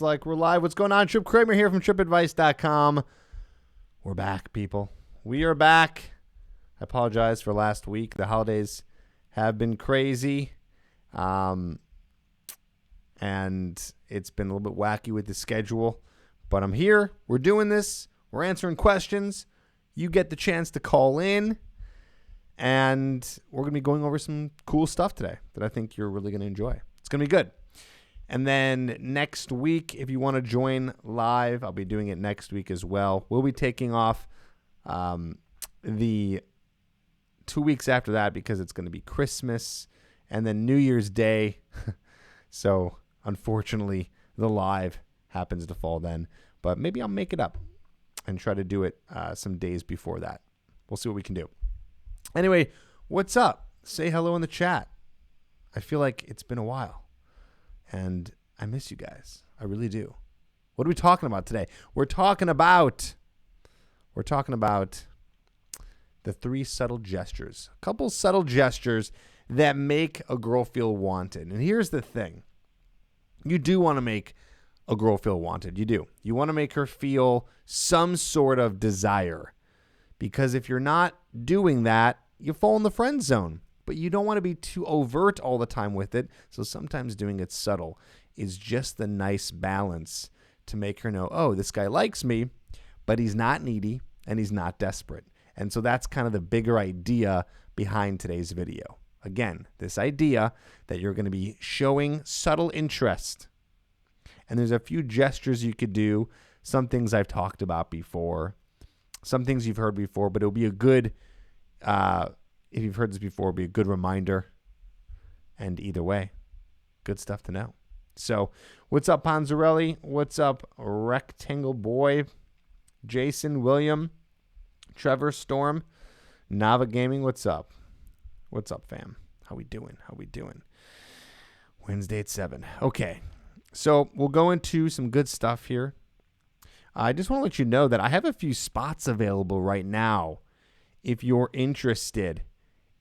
Like we're live. What's going on? Tripp Kramer here from trippadvice.com. We're back, people. We are back. I apologize for last week. The holidays have been crazy. And it's been a little bit wacky with the schedule. But I'm here. We're doing this. We're answering questions. You get the chance to call in. And we're going to be going over some cool stuff today that I think you're really going to enjoy. It's going to be good. And then next week, if you want to join live, I'll be doing it next week as well. We'll be taking off the 2 weeks after that because it's going to be Christmas and then New Year's Day. So, unfortunately, the live happens to fall then. But maybe I'll make it up and try to do it some days before that. We'll see what we can do. Anyway, what's up? Say hello in the chat. I feel like it's been a while. And I miss you guys. I really do. What are we talking about today? We're talking about the 3 subtle gestures. A couple subtle gestures that make a girl feel wanted. And here's the thing. You do want to make a girl feel wanted. You do. You want to make her feel some sort of desire. Because if you're not doing that, you fall in the friend zone. But you don't want to be too overt all the time with it. So sometimes doing it subtle is just the nice balance to make her know, oh, this guy likes me, but he's not needy and he's not desperate. And so that's kind of the bigger idea behind today's video. Again, this idea that you're going to be showing subtle interest. And there's a few gestures you could do, some things I've talked about before, some things you've heard before, but it'll be a good if you've heard this before, it'll be a good reminder. And either way, good stuff to know. So, what's up, Ponzarelli? What's up, Rectangle Boy? Jason, William, Trevor, Storm, Nava Gaming, what's up? What's up, fam? How we doing? Wednesday at 7. Okay, so we'll go into some good stuff here. I just want to let you know that I have a few spots available right now if you're interested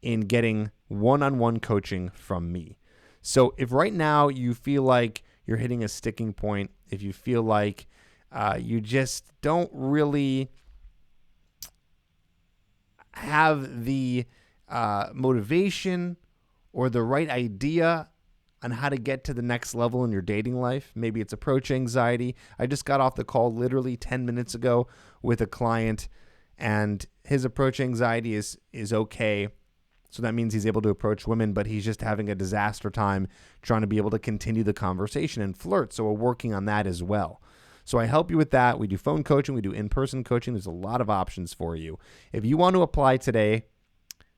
in getting one-on-one coaching from me. So if right now you feel like you're hitting a sticking point, if you feel like you just don't really have the motivation or the right idea on how to get to the next level in your dating life, maybe it's approach anxiety. I just got off the call literally 10 minutes ago with a client, and his approach anxiety is okay. So that means he's able to approach women, but he's just having a disaster time trying to be able to continue the conversation and flirt. So we're working on that as well. So I help you with that. We do phone coaching. We do in-person coaching. There's a lot of options for you. If you want to apply today,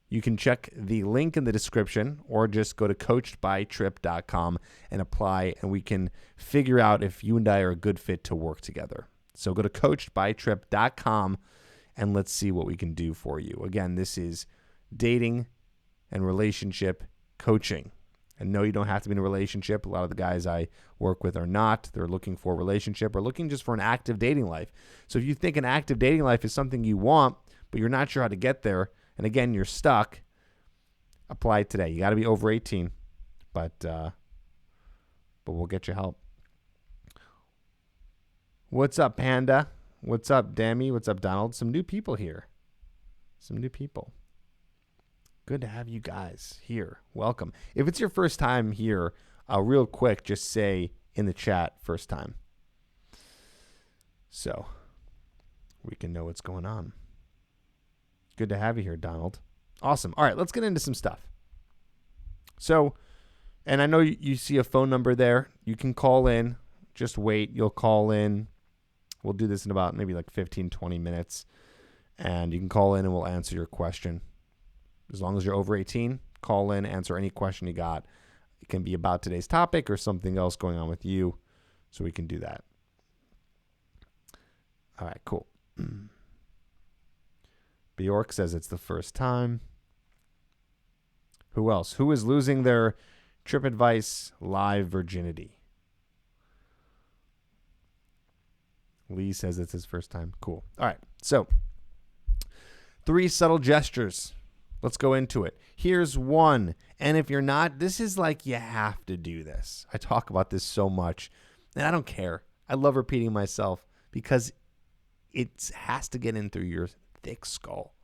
you can check the link in the description or just go to coachedbytripp.com and apply, and we can figure out if you and I are a good fit to work together. So go to coachedbytripp.com and let's see what we can do for you. Again, this is dating and relationship coaching. And no, you don't have to be in a relationship. A lot of the guys I work with are not. They're looking for a relationship or looking just for an active dating life. So if you think an active dating life is something you want, but you're not sure how to get there, and again, you're stuck, apply today. You got to be over 18, but we'll get you help. What's up, Panda? What's up, Dammy? What's up, Donald? Some new people here. Some new people. Good to have you guys here. Welcome. If it's your first time here, real quick, just say in the chat, first time. So we can know what's going on. Good to have you here, Donald. Awesome. All right, let's get into some stuff. So, and I know you see a phone number there. You can call in. Just wait. You'll call in. We'll do this in about maybe like 15, 20 minutes. And you can call in and we'll answer your question. As long as you're over 18, call in, answer any question you got. It can be about today's topic or something else going on with you, so we can do that. All right, cool. Bjork says it's the first time. Who else? Who is losing their Tripp Advice live virginity? Lee says it's his first time. Cool. All right, so 3 subtle gestures. Let's go into it. Here's one. And if you're not, this is like you have to do this. I talk about this so much, and I don't care. I love repeating myself because it has to get in through your thick skull.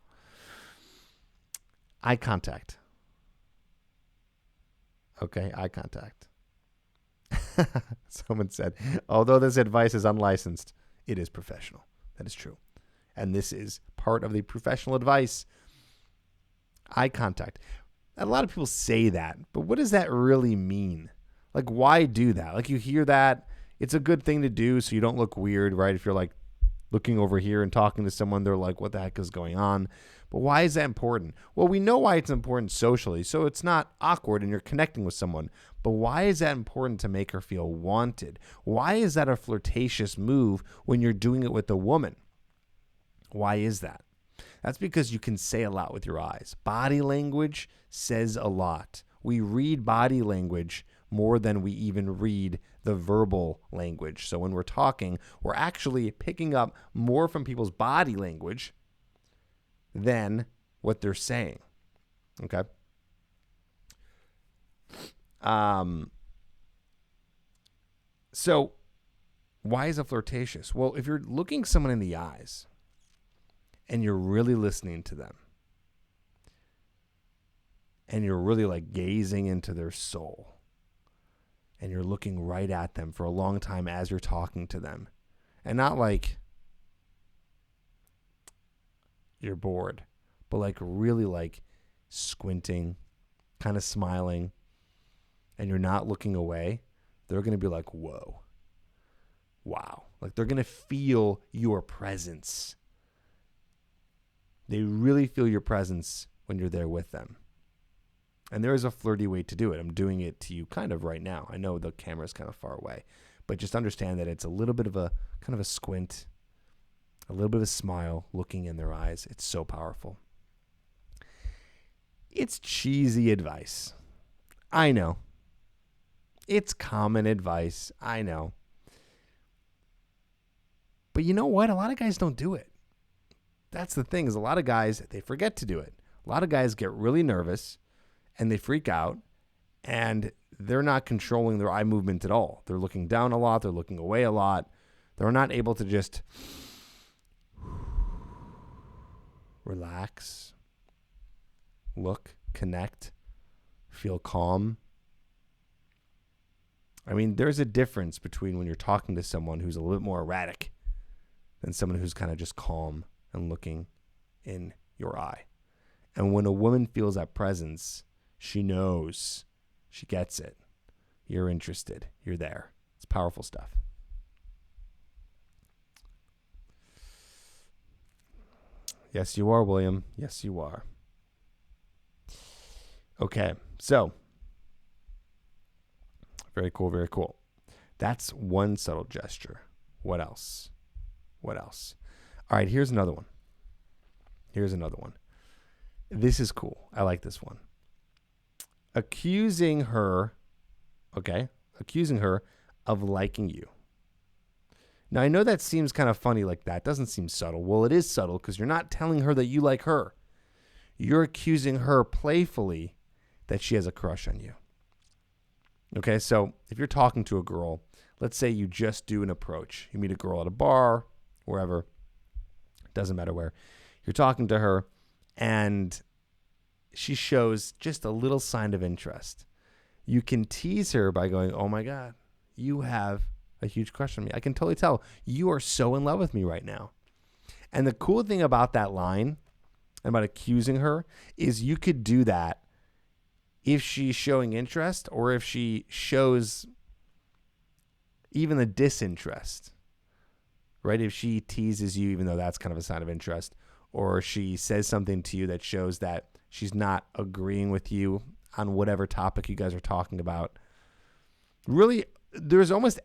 Eye contact. Okay, eye contact. Someone said, although this advice is unlicensed, it is professional. That is true. And this is part of the professional advice. Eye contact. A lot of people say that, but what does that really mean? Like, why do that? Like, you hear that. It's a good thing to do so you don't look weird, right? If you're like looking over here and talking to someone, they're like, what the heck is going on? But why is that important? Well, we know why it's important socially, so it's not awkward and you're connecting with someone. But why is that important to make her feel wanted? Why is that a flirtatious move when you're doing it with a woman? Why is that? That's because you can say a lot with your eyes. Body language says a lot. We read body language more than we even read the verbal language. So when we're talking, we're actually picking up more from people's body language than what they're saying. Okay? So why is it flirtatious? Well, if you're looking someone in the eyes and you're really listening to them and you're really like gazing into their soul and you're looking right at them for a long time as you're talking to them and not like you're bored, but like really like squinting, kind of smiling, and you're not looking away, they're going to be like, whoa, wow. Like they're going to feel your presence. They really feel your presence when you're there with them. And there is a flirty way to do it. I'm doing it to you kind of right now. I know the camera's kind of far away, but just understand that it's a little bit of a kind of a squint, a little bit of a smile, looking in their eyes. It's so powerful. It's cheesy advice. I know. It's common advice. I know. But you know what? A lot of guys don't do it. That's the thing, is a lot of guys, they forget to do it. A lot of guys get really nervous and they freak out and they're not controlling their eye movement at all. They're looking down a lot. They're looking away a lot. They're not able to just relax, look, connect, feel calm. I mean, there's a difference between when you're talking to someone who's a little bit more erratic than someone who's kind of just calm and looking in your eye. And when a woman feels that presence, she knows, she gets it. You're interested. You're there. It's powerful stuff. Yes, you are, William. Yes, you are. Okay, so very cool, very cool. That's one subtle gesture. What else? What else? All right, here's another one. Here's another one. This is cool. I like this one. Accusing her of liking you. Now, I know that seems kind of funny like that. Doesn't seem subtle. Well, it is subtle because you're not telling her that you like her. You're accusing her playfully that she has a crush on you. Okay, so if you're talking to a girl, let's say you just do an approach. You meet a girl at a bar, wherever, doesn't matter where. You're talking to her and she shows just a little sign of interest. You can tease her by going, oh my God, you have a huge crush on me. I can totally tell you are so in love with me right now. And the cool thing about that line, about accusing her, is you could do that if she's showing interest or if she shows even the disinterest, right? If she teases you, even though that's kind of a sign of interest, or she says something to you that shows that she's not agreeing with you on whatever topic you guys are talking about. Really, there's almost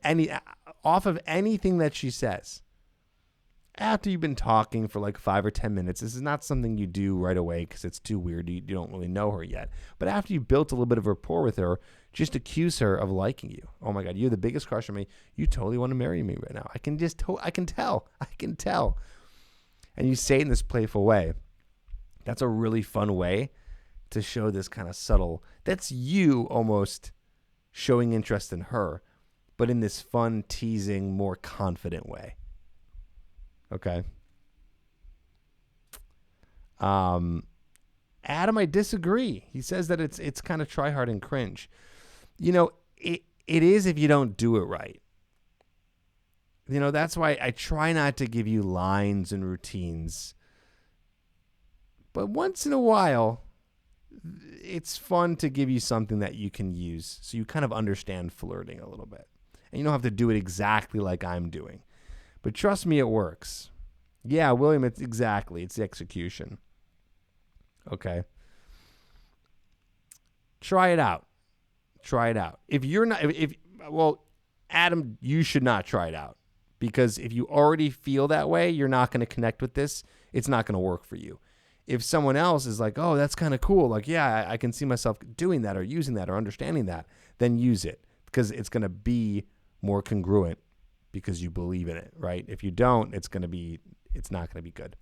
off of anything that she says. After you've been talking for like 5 or 10 minutes, this is not something you do right away because it's too weird. You don't really know her yet. But after you've built a little bit of rapport with her, just accuse her of liking you. Oh my God, you're the biggest crush on me. You totally want to marry me right now. I can tell. And you say it in this playful way. That's a really fun way to show this kind of subtle, that's you almost showing interest in her. but in this fun, teasing, more confident way. Okay. Adam, I disagree. He says that it's kind of try hard and cringe. It is if you don't do it right. That's why I try not to give you lines and routines. But once in a while, it's fun to give you something that you can use so you kind of understand flirting a little bit. And you don't have to do it exactly like I'm doing. But trust me, it works. Yeah, William, it's the execution. Okay. Try it out. If you're not, Adam, you should not try it out, because if you already feel that way, you're not going to connect with this. It's not going to work for you. If someone else is like, oh, that's kind of cool, like, yeah, I can see myself doing that or using that or understanding that, then use it, because it's going to be more congruent because you believe in it, right? If you don't, it's not going to be good.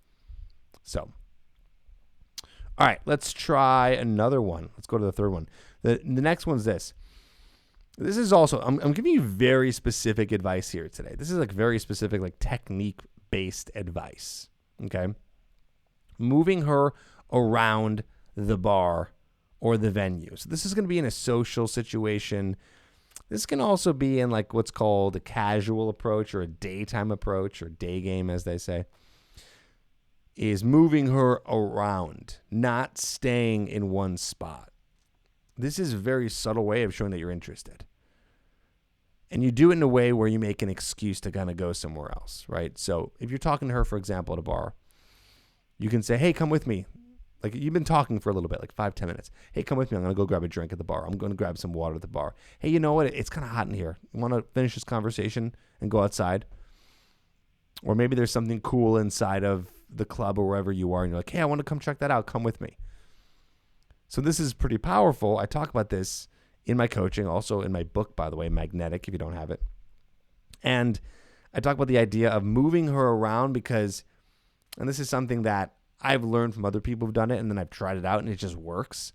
So, all right, let's try another one. Let's go to the third one. The next one's this. This is also, I'm giving you very specific advice here today. This is like very specific, like technique-based advice, okay? Moving her around the bar or the venue. So this is going to be in a social situation. This can also be in like what's called a casual approach or a daytime approach, or day game, as they say. Is moving her around, not staying in one spot. This is a very subtle way of showing that you're interested. And you do it in a way where you make an excuse to kind of go somewhere else, right? So if you're talking to her, for example, at a bar, you can say, hey, come with me. Like, you've been talking for a little bit, like 5-10 minutes. Hey, come with me. I'm going to go grab a drink at the bar. I'm going to grab some water at the bar. Hey, you know what? It's kind of hot in here. You want to finish this conversation and go outside? Or maybe there's something cool inside of the club or wherever you are, and you're like, hey, I want to come check that out. Come with me. So this is pretty powerful. I talk about this in my coaching, also in my book, by the way, Magnetic, if you don't have it. And I talk about the idea of moving her around because, and this is something that I've learned from other people who've done it, and then I've tried it out, and it just works,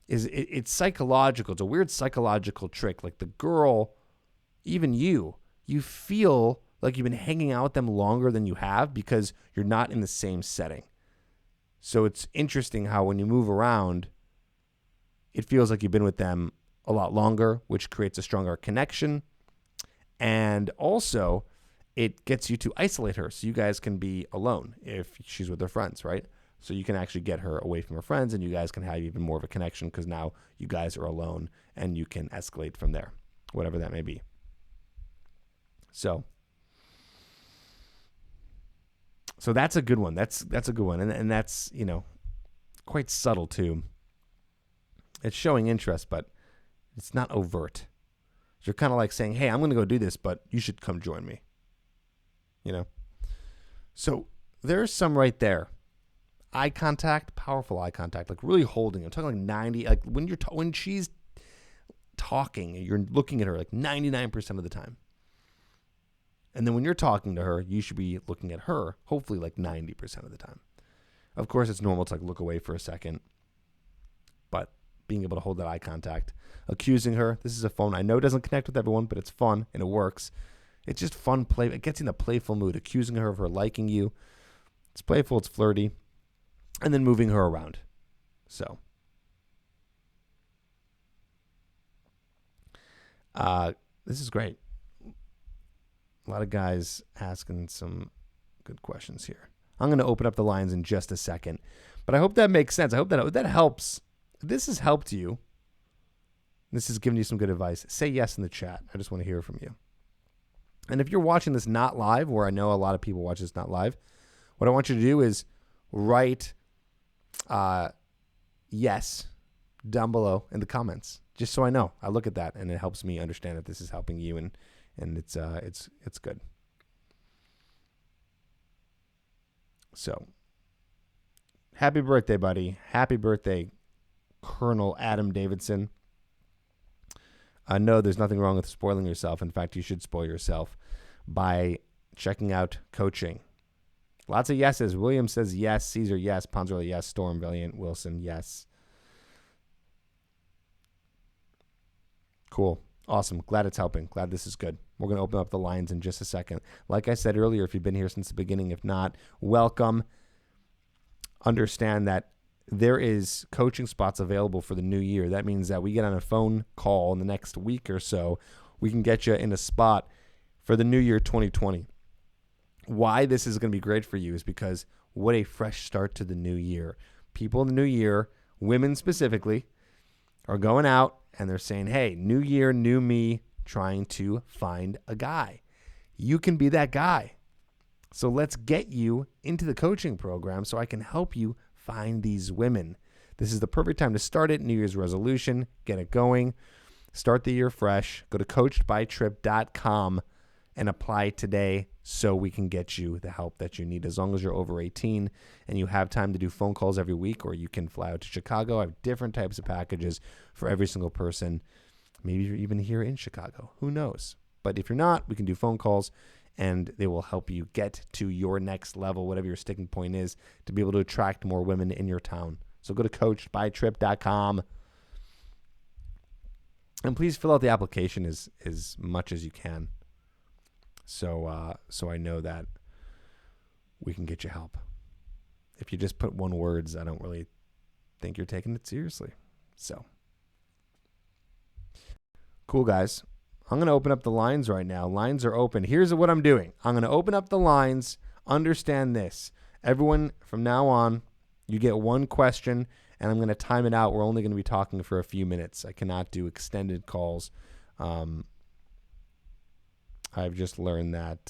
it's psychological. It's a weird psychological trick. Like the girl, even you feel like you've been hanging out with them longer than you have because you're not in the same setting. So it's interesting how when you move around, it feels like you've been with them a lot longer, which creates a stronger connection. And also, it gets you to isolate her so you guys can be alone if she's with her friends, right? So you can actually get her away from her friends and you guys can have even more of a connection because now you guys are alone and you can escalate from there, whatever that may be. So that's a good one. That's a good one. And that's, quite subtle too. It's showing interest, but it's not overt. You're kind of like saying, hey, I'm going to go do this, but you should come join me. So there's some right there. Eye contact, powerful eye contact, like really holding. I'm talking like 90, like when she's talking, you're looking at her like 99% of the time. And then when you're talking to her, you should be looking at her, hopefully like 90% of the time. Of course, it's normal to like look away for a second, but being able to hold that eye contact, accusing her. This is a fun. I know it doesn't connect with everyone, but it's fun and it works. It's just fun play. It gets you in a playful mood, accusing her of her liking you. It's playful, it's flirty, and then moving her around. So, this is great. A lot of guys asking some good questions here. I'm going to open up the lines in just a second, but I hope that makes sense. I hope that helps. If this has helped you, this has given you some good advice, say yes in the chat. I just want to hear from you. And if you're watching this not live, where I know a lot of people watch this not live, what I want you to do is write yes down below in the comments, just so I know. I look at that, and it helps me understand that this is helping you, and it's good. So, happy birthday, buddy. Happy birthday, Colonel Adam Davidson. No, there's nothing wrong with spoiling yourself. In fact, you should spoil yourself by checking out coaching. Lots of yeses. William says yes. Caesar, yes. Ponzarelli, yes. Storm, Valiant, Wilson, yes. Cool. Awesome. Glad it's helping. Glad this is good. We're going to open up the lines in just a second. Like I said earlier, if you've been here since the beginning, if not, welcome. Understand that there is coaching spots available for the new year. That means that we get on a phone call in the next week or so, we can get you in a spot for the new year 2020. Why this is going to be great for you is because what a fresh start to the new year. People in the new year, women specifically, are going out and they're saying, hey, new year, new me, trying to find a guy. You can be that guy. So let's get you into the coaching program so I can help you find these women. This is the perfect time to start it. New Year's resolution, get it going. Start the year fresh. Go to coachedbytripp.com and apply today so we can get you the help that you need. As long as you're over 18 and you have time to do phone calls every week, or you can fly out to Chicago. I have different types of packages for every single person. Maybe you're even here in Chicago. Who knows? But if you're not, we can do phone calls and they will help you get to your next level, whatever your sticking point is, to be able to attract more women in your town. So go to coachedbytripp.com. And please fill out the application as much as you can. So I know that we can get you help. If you just put one words, I don't really think you're taking it seriously. So, cool, guys. I'm going to open up the lines right now. Lines are open. Here's what I'm doing. I'm going to open up the lines. Understand this. Everyone, from now on, you get one question, and I'm going to time it out. We're only going to be talking for a few minutes. I cannot do extended calls. I've just learned that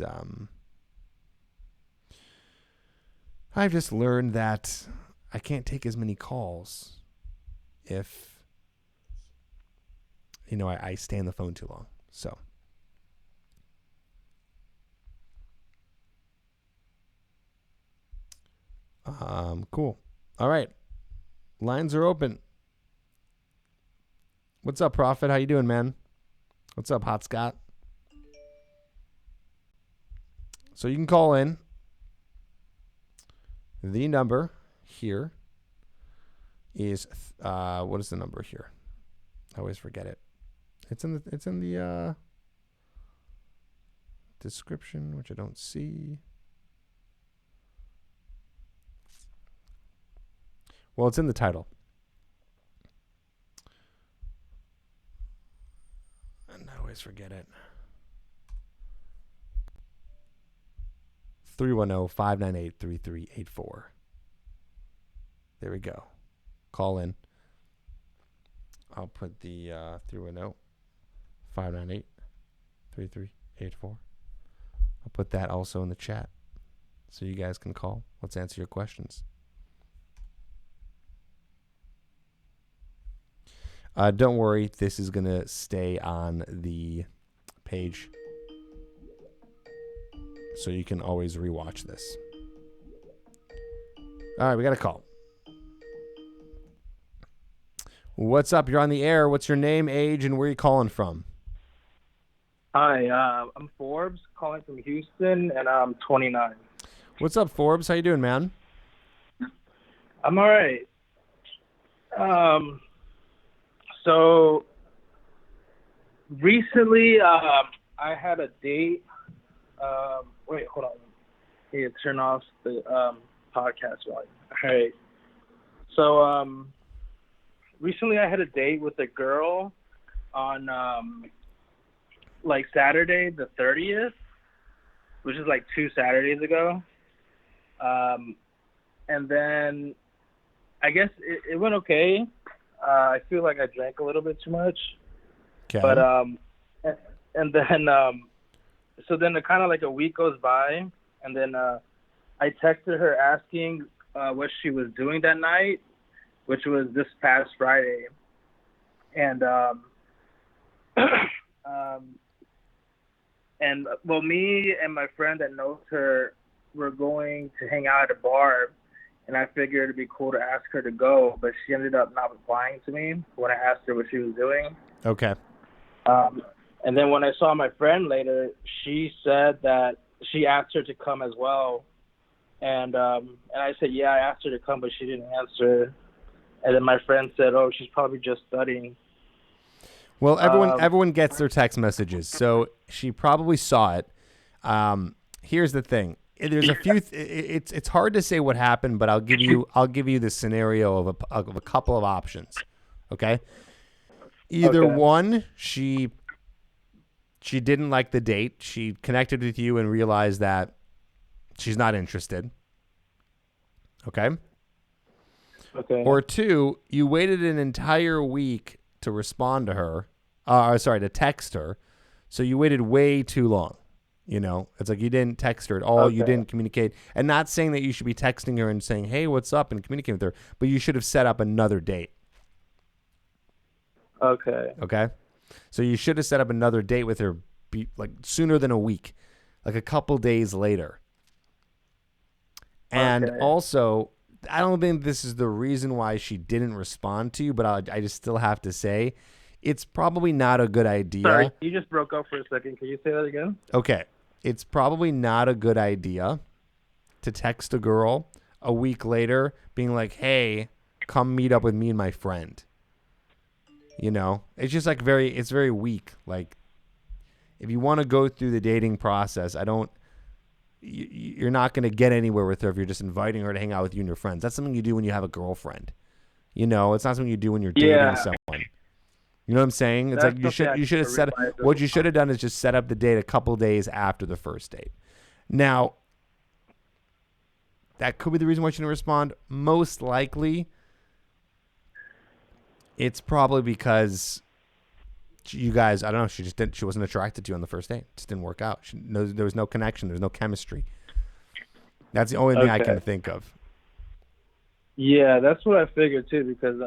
I can't take as many calls if I stay on the phone too long. So cool. All right. Lines are open. What's up, Prophet? How you doing, man? What's up, Hot Scott? So you can call in. The number here is what is the number here? I always forget it. It's in the description, which I don't see. Well, it's in the title. And I always forget it. 310-598-3384. There we go. Call in. I'll put the 310-598-3384. I'll put that also in the chat so you guys can call. Let's answer your questions. Don't worry, this is going to stay on the page, so you can always rewatch this. All right, we got a call. What's up? You're on the air. What's your name, age, and where are you calling from? Hi, I'm Forbes, calling from Houston, and I'm 29. What's up, Forbes? How you doing, man? I'm all right. So recently, I had a date. Wait, hold on. Yeah, turn off the podcast volume. All right. So recently, I had a date with a girl on like Saturday the 30th, which is like 2 Saturdays ago. And then I guess it went okay. I feel like I drank a little bit too much. Okay. But and then so then kind of like a week goes by, and then I texted her asking what she was doing that night, which was this past Friday. And and well, me and my friend that knows her were going to hang out at a bar, and I figured it'd be cool to ask her to go, but she ended up not replying to me when I asked her what she was doing. Okay. And then when I saw my friend later, she said that she asked her to come as well. And I said, yeah, I asked her to come, but she didn't answer. And then my friend said, oh, she's probably just studying. Well, everyone gets their text messages, so she probably saw it. Here's the thing: there's a few. It's hard to say what happened, but I'll give you the scenario of a couple of options. Okay. Either one, she didn't like the date. She connected with you and realized that she's not interested. Okay. Okay. Or two, you waited an entire week to respond to her. To text her. So you waited way too long. It's like you didn't text her at all. Okay. You didn't communicate. And not saying that you should be texting her and saying, hey, what's up, and communicating with her, but you should have set up another date. Okay. Okay? So you should have set up another date with her sooner than a week, like a couple days later. And also, I don't think this is the reason why she didn't respond to you, but I just still have to say, it's probably not a good idea. Sorry, you just broke up for a second. Can you say that again? Okay. It's probably not a good idea to text a girl a week later being like, hey, come meet up with me and my friend. It's just it's very weak. Like, if you want to go through the dating process, you're not going to get anywhere with her if you're just inviting her to hang out with you and your friends. That's something you do when you have a girlfriend. It's not something you do when you're dating someone. You know what I'm saying? It's That's you should have set what you should have done is just set up the date a couple days after the first date. Now, that could be the reason why she didn't respond. Most likely, it's probably because you guys, I don't know, she wasn't attracted to you on the first date. It just didn't work out. There was no connection. There was no chemistry. That's the only thing I can think of. Yeah, that's what I figured too, because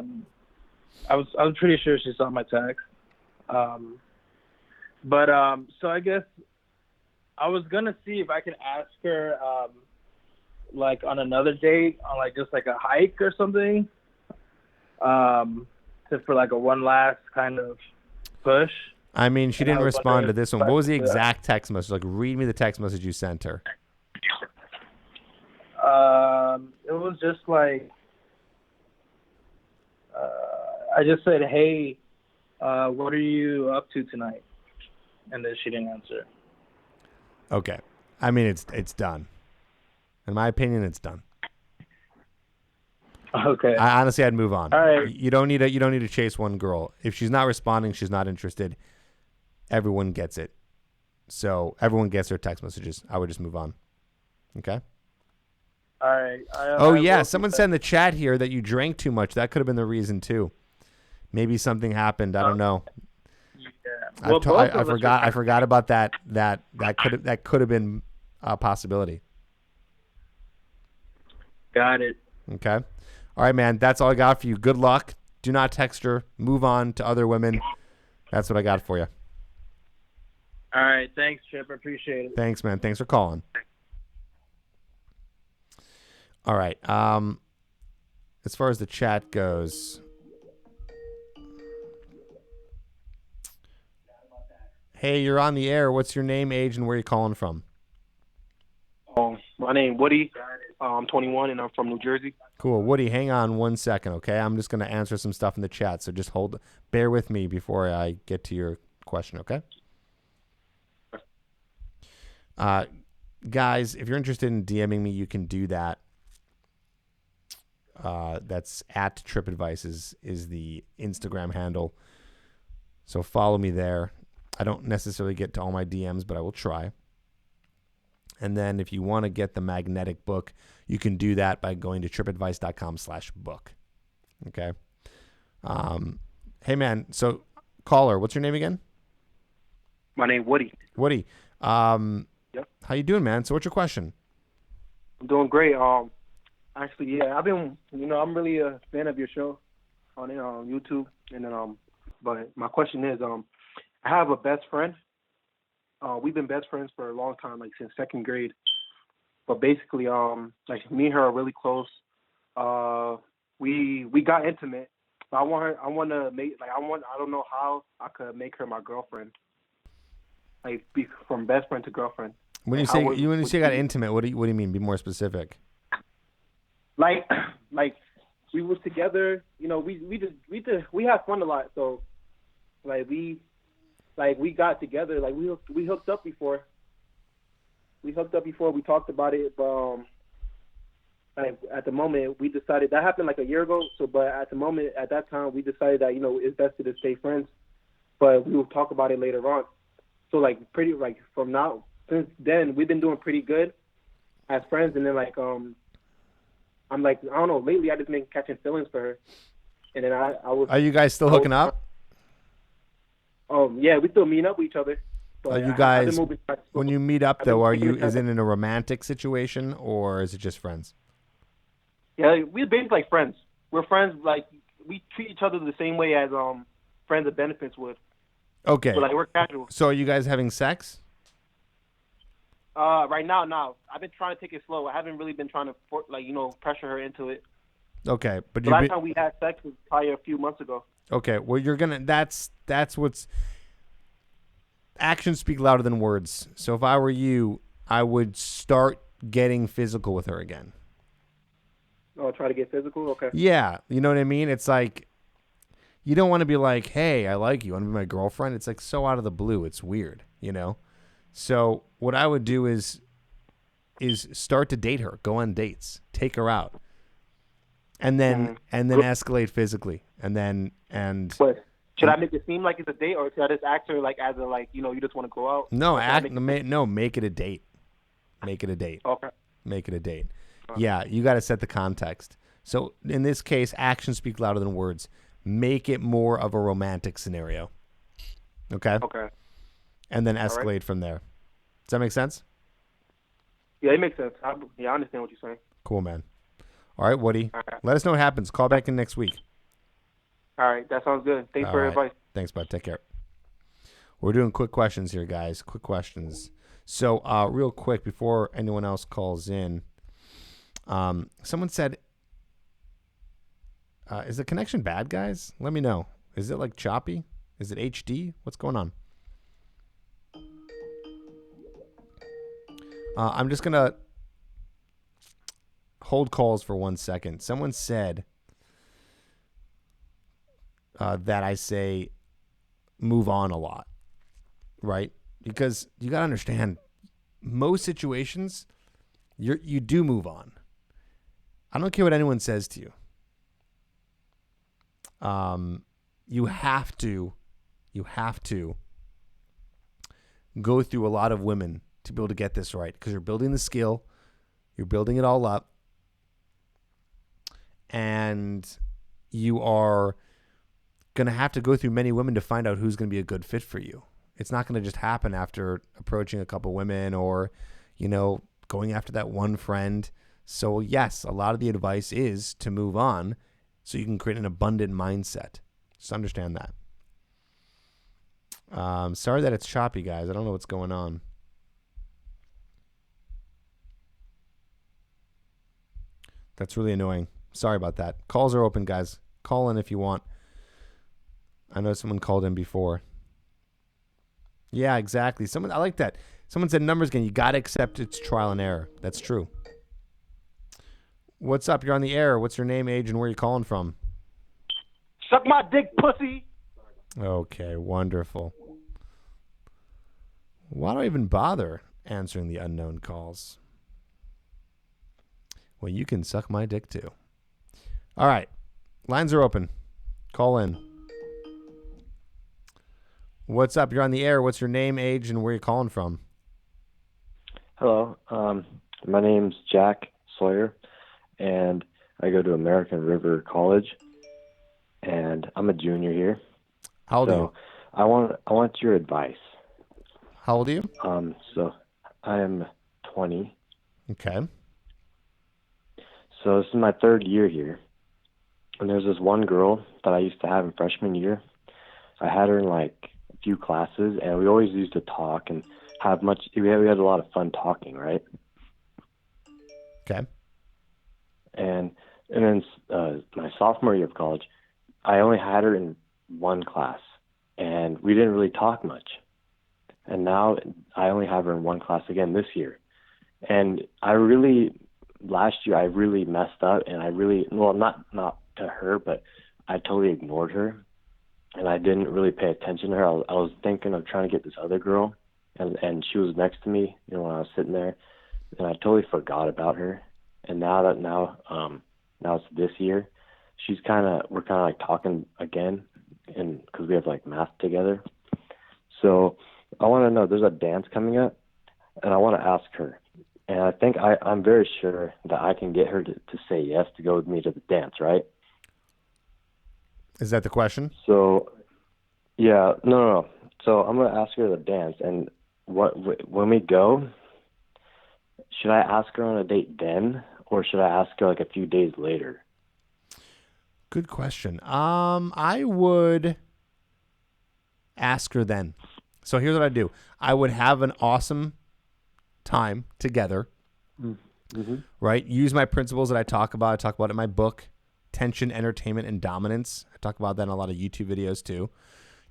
I was pretty sure she saw my text. So I guess I was gonna see if I could ask her on another date on just a hike or something. For a one last kind of push. I mean, she didn't respond to this one. What was the exact text message? Read me the text message you sent her. It was just I just said, hey, what are you up to tonight? And then she didn't answer. Okay. I mean, it's done. In my opinion, it's done. Okay. I'd move on. All right. You don't need to chase one girl. If she's not responding, she's not interested. Everyone gets it. So everyone gets their text messages. I would just move on. Okay. All right. Someone said in the chat here that you drank too much. That could have been the reason too. Maybe something happened. I don't know. Yeah. Well, I forgot about that. That could have been a possibility. Got it. Okay. All right, man. That's all I got for you. Good luck. Do not text her. Move on to other women. That's what I got for you. All right. Thanks, Tripp. I appreciate it. Thanks, man. Thanks for calling. All right. As far as the chat goes, hey, you're on the air. What's your name, age, and where are you calling from? My name Woody. I'm 21 and I'm from New Jersey. Cool. Woody, hang on 1 second, okay? I'm just going to answer some stuff in the chat, so just bear with me before I get to your question, okay? Guys, if you're interested in DMing me, you can do that. That's at TrippAdvice is the Instagram handle. So follow me there. I don't necessarily get to all my DMs, but I will try. And then if you want to get the magnetic book, you can do that by going to trippadvice.com/book. Okay. Hey, man. So, caller, what's your name again? My name Woody. Woody. Yep. How you doing, man? So what's your question? I'm doing great. Actually, yeah, I'm really a fan of your show on YouTube. And then, but my question is, I have a best friend. We've been best friends for a long time, since second grade. But basically, me and her are really close. We got intimate. But I don't know how I could make her my girlfriend. Be from best friend to girlfriend. When you say you got intimate, what do you mean? Be more specific. We was together. We had fun a lot. So Like we got together. Like we hooked up before. We hooked up before. We talked about it, but like at the moment we decided that happened like a year ago. So, but at the moment at that time we decided that it's best to just stay friends. But we will talk about it later on. So like from now since then we've been doing pretty good as friends. And then like I'm like I don't know. Lately I just been catching feelings for her. And then I was. Are you guys still hooking up? Yeah, we still meeting up with each other. But Are you guys, when you meet up though, is it in a romantic situation or is it just friends? Yeah, we're basically like friends. We're friends. Like we treat each other the same way as friends of benefits would. Okay. But like we're casual. So are you guys having sex? Right now. I've been trying to take it slow. I haven't really been trying to pressure her into it. Okay, but the last time we had sex was probably a few months ago. Okay, well that's what's actions speak louder than words. So if I were you, I would start getting physical with her again. Oh, try to get physical? Okay. Yeah, you know what I mean? It's like you don't want to be like, "Hey, I like you. Want to be my girlfriend?" It's like so out of the blue. It's weird, you know? So what I would do is start to date her, go on dates, take her out. And then escalate physically. But should I make it seem like it's a date, or should I just act her like as a you just want to go out? No, make it a date. Make it a date. Okay. Make it a date. Yeah, you got to set the context. So in this case, actions speak louder than words. Make it more of a romantic scenario. Okay? Okay. And then escalate from there. Does that make sense? Yeah, it makes sense. I understand what you're saying. Cool, man. All right, Woody. All right. Let us know what happens. Call back in next week. All right, that sounds good. Thanks for your advice. Thanks, bud. Take care. We're doing quick questions here, guys. Quick questions. So, real quick, before anyone else calls in, someone said, is the connection bad, guys? Let me know. Is it like choppy? Is it HD? What's going on? I'm just going to hold calls for 1 second. Someone said that I say move on a lot, right? Because you got to understand, most situations, you do move on. I don't care what anyone says to you. You have to go through a lot of women to be able to get this right, because you're building the skill, you're building it all up, and you are going to have to go through many women to find out who's going to be a good fit for you. It's not going to just happen after approaching a couple women or, going after that one friend. So yes, a lot of the advice is to move on so you can create an abundant mindset. Just understand that. Sorry that it's choppy, guys. I don't know what's going on. That's really annoying. Sorry about that. Calls are open, guys. Call in if you want. I know someone called in before. Yeah, exactly. I like that. Someone said numbers game. You got to accept it's trial and error. That's true. What's up? You're on the air. What's your name, age, and where you calling from? Suck my dick, pussy. Okay, wonderful. Why do I even bother answering the unknown calls? Well, you can suck my dick too. All right. Lines are open. Call in. What's up? You're on the air. What's your name, age, and where you calling from? Hello. My name's Jack Sawyer, and I go to American River College, and I'm a junior here. How old are you? I want your advice. How old are you? So I'm 20. Okay. So this is my third year here, and there's this one girl that I used to have in freshman year. I had her in like a few classes, and we always used to talk and we had a lot of fun talking, right? Okay. And then my sophomore year of college, I only had her in one class, and we didn't really talk much. And now I only have her in one class again this year. And last year I really messed up, and not to her, but I totally ignored her. and I didn't really pay attention to her. I was thinking of trying to get this other girl, and she was next to me, when I was sitting there, and I totally forgot about her. And now it's this year, we're kind of like talking again, and because we have like math together. So I want to know, there's a dance coming up, and I want to ask her. And I think I'm very sure that I can get her to say yes to go with me to the dance, right? Is that the question? So, yeah, no. So I'm going to ask her to dance, and when we go, should I ask her on a date then, or should I ask her like a few days later? Good question. I would ask her then. So here's what I do. I would have an awesome time together, right? Use my principles that I talk about. I talk about in my book, Tension, Entertainment, and Dominance. I talk about that in a lot of YouTube videos too.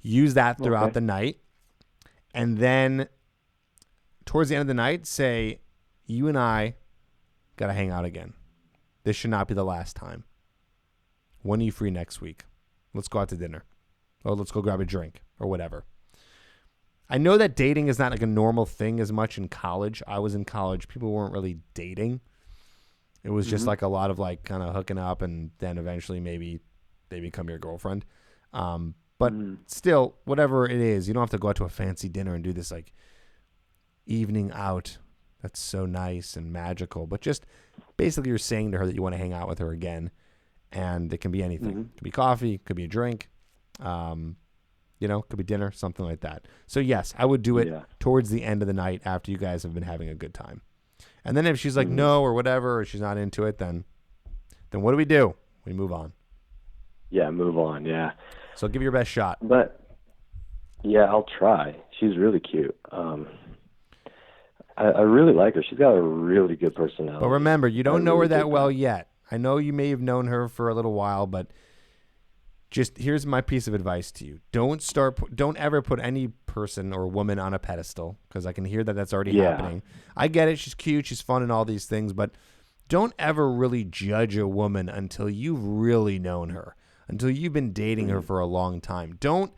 Use that throughout the night. And then towards the end of the night, say, you and I got to hang out again. This should not be the last time. When are you free next week? Let's go out to dinner. Or let's go grab a drink or whatever. I know that dating is not like a normal thing as much in college. I was in college. People weren't really dating. It was just like a lot of like kind of hooking up, and then eventually maybe they become your girlfriend. But still, whatever it is, you don't have to go out to a fancy dinner and do this like evening out. That's so nice and magical. But just basically you're saying to her that you want to hang out with her again. And it can be anything. It could be coffee. It could be a drink. Could be dinner, something like that. So, yes, I would do it towards the end of the night after you guys have been having a good time. And then if she's like, no, or whatever, or she's not into it, then what do? We move on. Yeah, move on, yeah. So give it your best shot. But, yeah, I'll try. She's really cute. I really like her. She's got a really good personality. But remember, you don't know her that well yet. I know you may have known her for a little while, but just here's my piece of advice to you. Don't ever put any person or woman on a pedestal, because I can hear that that's already happening. I get it. She's cute. She's fun and all these things, but don't ever really judge a woman until you've really known her, until you've been dating her for a long time. Don't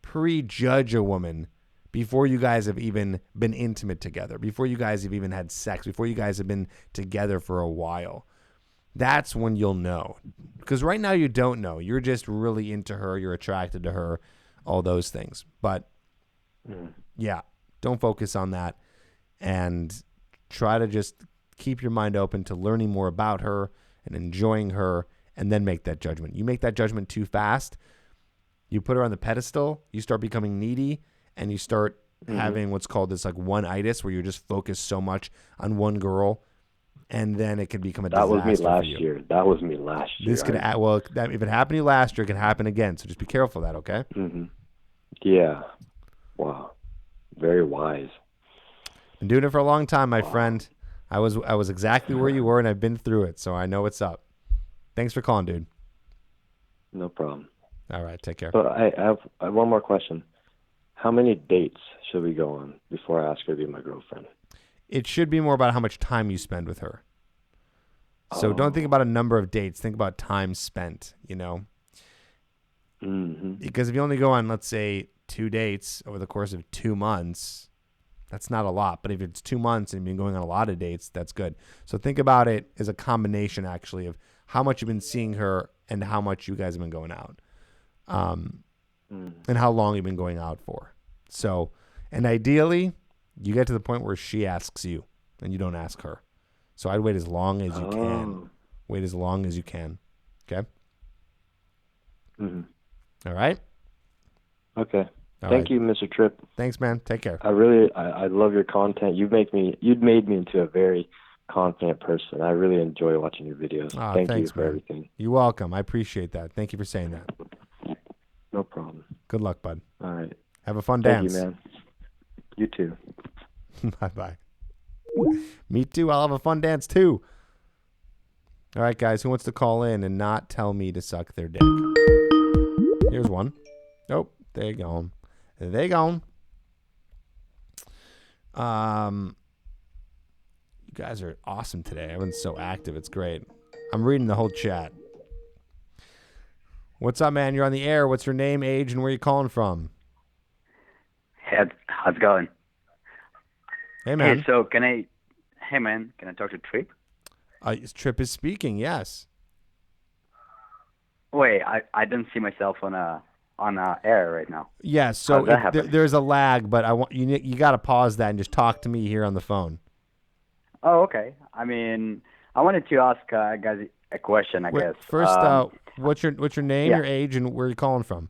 prejudge a woman before you guys have even been intimate together, before you guys have even had sex, before you guys have been together for a while. That's when you'll know. Because right now you don't know. You're just really into her. You're attracted to her. All those things. But, yeah, don't focus on that. And try to just keep your mind open to learning more about her and enjoying her, and then make that judgment. You make that judgment too fast, you put her on the pedestal, you start becoming needy, and you start having what's called this like one-itis, where you're just focused so much on one girl, and then it can become a disaster. That was me last year. This could if it happened to you last year, it can happen again. So just be careful of that, okay? Yeah. Wow. Very wise. Been doing it for a long time, my friend. I was exactly where you were, and I've been through it, so I know what's up. Thanks for calling, dude. No problem. All right, take care. But I have one more question. How many dates should we go on before I ask her to be my girlfriend? It should be more about how much time you spend with her. So don't think about a number of dates. Think about time spent, Because if you only go on, let's say, 2 dates over the course of 2 months, that's not a lot. But if it's 2 months and you've been going on a lot of dates, that's good. So think about it as a combination, actually, of how much you've been seeing her and how much you guys have been going out. And how long you've been going out for. So, and ideally, you get to the point where she asks you and you don't ask her. So I'd wait as long as you can. Wait as long as you can. Okay? All right? Okay. Thank you, Mr. Tripp. Thanks, man. Take care. I love your content. You'd made me into a very confident person. I really enjoy watching your videos. Thank you for everything. You're welcome. I appreciate that. Thank you for saying that. No problem. Good luck, bud. All right. Have a fun dance. Thank you, man. You too. Bye-bye. Me too. I'll have a fun dance too. All right, guys. Who wants to call in and not tell me to suck their dick? Here's one. Oh, they're gone. They're gone. You guys are awesome today. Everyone's so active. It's great. I'm reading the whole chat. What's up, man? You're on the air. What's your name, age, and where you calling from? Hey, how's it going? Hey, man. Hey, man, can I talk to Tripp? Tripp is speaking. Yes. Wait, I don't see myself on air right now. Yes. So How's that happen? there's a lag, but I want you got to pause that and just talk to me here on the phone. Oh, okay. I mean, I wanted to ask guys a question, I guess. First, what's your name, yeah. your age, and where you calling from?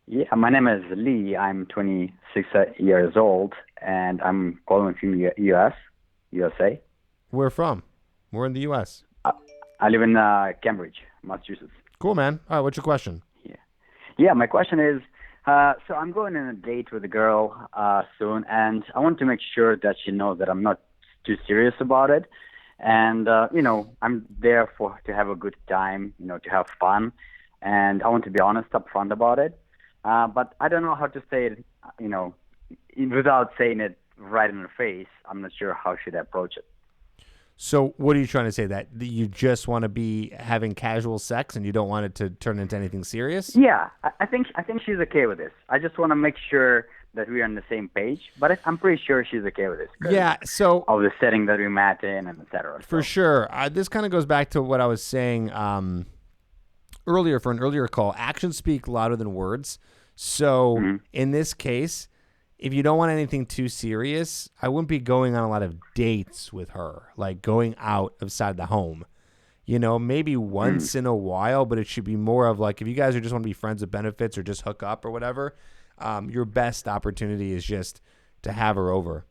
Yeah, my name is Lee. I'm 26 years old, and I'm calling from USA. Where from? We're in the U.S. I live in Cambridge, Massachusetts. Cool, man. All right, what's your question? Yeah, my question is, so I'm going on a date with a girl soon, and I want to make sure that she knows that I'm not too serious about it. And, I'm there to have a good time, to have fun. And I want to be honest up front about it. But I don't know how to say it, without saying it right in her face. I'm not sure how should I approach it. So what are you trying to say? That you just want to be having casual sex and you don't want it to turn into anything serious? Yeah, I think she's okay with this. I just want to make sure that we're on the same page. But I'm pretty sure she's okay with this. Yeah, so of the setting that we met in and et cetera. For sure. This kind of goes back to what I was saying earlier for an earlier call. Actions speak louder than words. So in this case, if you don't want anything too serious, I wouldn't be going on a lot of dates with her, like going out outside the home. Maybe once in a while, but it should be more of like if you guys are just want to be friends with benefits or just hook up or whatever, your best opportunity is just to have her over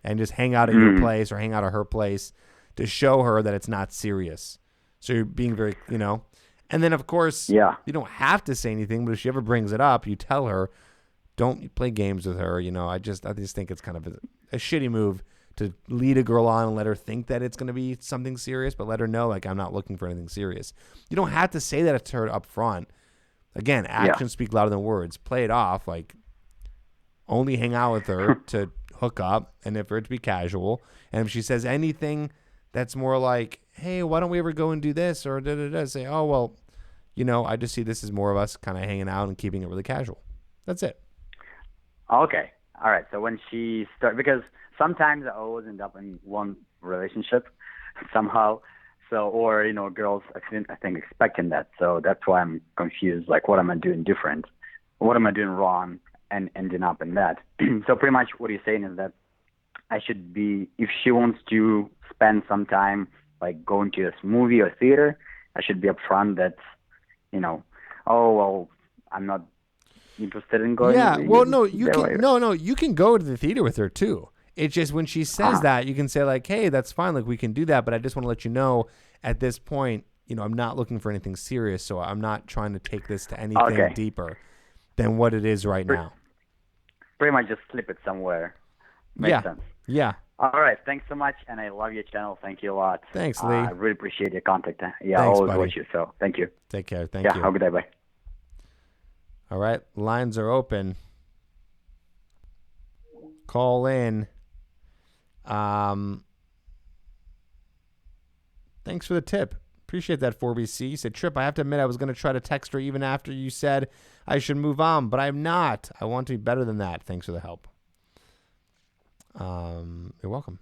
and just hang out at your place or hang out at her place to show her that it's not serious. So you're being very, and then of course, you don't have to say anything, but if she ever brings it up, you tell her, don't play games with her. I just think it's kind of a shitty move to lead a girl on and let her think that it's going to be something serious, but let her know, like, I'm not looking for anything serious. You don't have to say that to her up front. Again, actions speak louder than words. Play it off, like, only hang out with her to hook up and for it to be casual. And if she says anything that's more like, hey, why don't we ever go and do this? Or da-da-da, say, oh, well, I just see this as more of us kind of hanging out and keeping it really casual. That's it. Okay. All right. So when she starts, because sometimes I always end up in one relationship somehow. So, or, girls, I think expecting that. So that's why I'm confused. Like, what am I doing different? What am I doing wrong and ending up in that? So pretty much what you're saying is that I should be, if she wants to spend some time, like going to a movie or theater, I should be upfront that, oh, well, I'm not interested in going. Yeah, well, no, you can go to the theater with her too. It's just when she says that, you can say like, hey, that's fine, like we can do that, but I just want to let you know at this point, I'm not looking for anything serious, so I'm not trying to take this to anything deeper than what it is right now. Pretty much just slip it somewhere. Makes sense. Yeah. All right, thanks so much, and I love your channel. Thank you a lot. Thanks, Lee. I really appreciate your contact. Yeah, thanks, I always buddy. watch you, so thank you. Take care. Thank you. Yeah, have a good day. Bye. All right, lines are open. Call in. Thanks for the tip. Appreciate that, 4BC. You said, Tripp, I have to admit I was going to try to text her even after you said I should move on, but I'm not. I want to be better than that. Thanks for the help. You're welcome.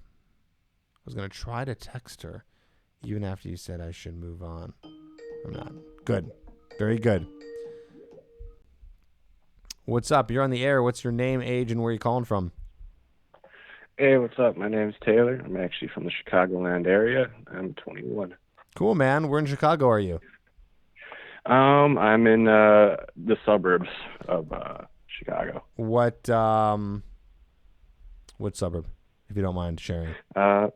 I was going to try to text her even after you said I should move on. I'm not. Good. Very good. What's up? You're on the air. What's your name, age, and where you calling from? Hey, what's up? My name's Taylor. I'm actually from the Chicagoland area. I'm 21. Cool, man. Where in Chicago are you? I'm in the suburbs of Chicago. What suburb, if you don't mind sharing? I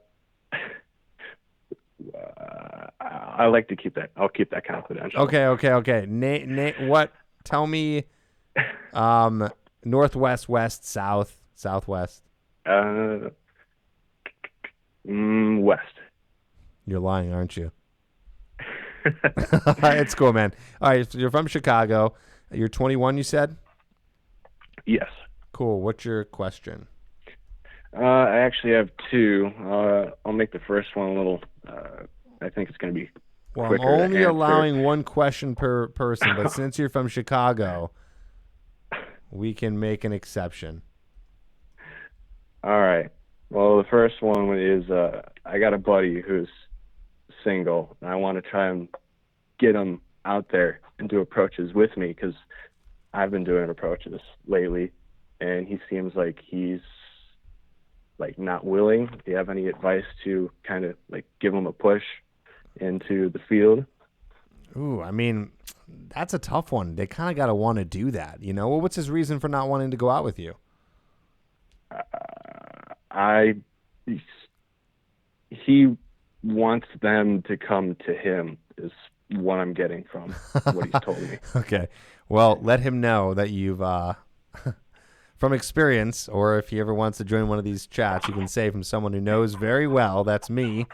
like to keep that. I'll keep that confidential. Okay. What? Tell me. Northwest, west, south, southwest. West. You're lying, aren't you? It's cool, man. All right, so you're from Chicago. You're 21, you said? Yes. Cool. What's your question? I actually have two. I'll make the first one a little, I think it's going to be Well, I'm quicker to only answer. allowing one question per person, but since you're from Chicago, we can make an exception. All right. Well, the first one is I got a buddy who's single, and I want to try and get him out there and do approaches with me because I've been doing approaches lately, and he seems like he's like not willing. Do you have any advice to kind of like give him a push into the field? Ooh, I mean, that's a tough one. They kind of got to want to do that, you know? Well, what's his reason for not wanting to go out with you? He wants them to come to him is what I'm getting from what he's told me. Okay. Well, let him know that you've, from experience, or if he ever wants to join one of these chats, you can say from someone who knows very well, that's me,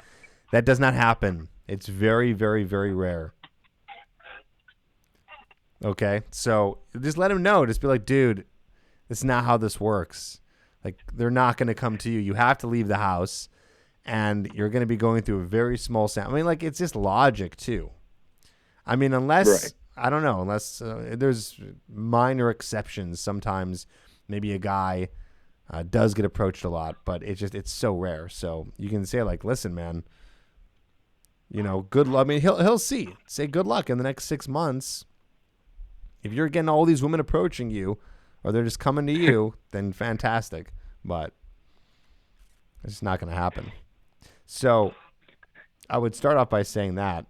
that does not happen. It's very, very, very rare. Okay. So just let him know. Just be like, dude, it's not how this works. Like, they're not going to come to you. You have to leave the house, and you're going to be going through a very small sample. I mean, like, it's just logic, too. I mean, unless, I don't know, unless there's minor exceptions. Sometimes maybe a guy does get approached a lot, but it's so rare. So you can say, like, listen, man, you know, good luck. I mean, he'll see. Say good luck in the next 6 months. If you're getting all these women approaching you, or they're just coming to you, then fantastic. But it's just not going to happen. So I would start off by saying that.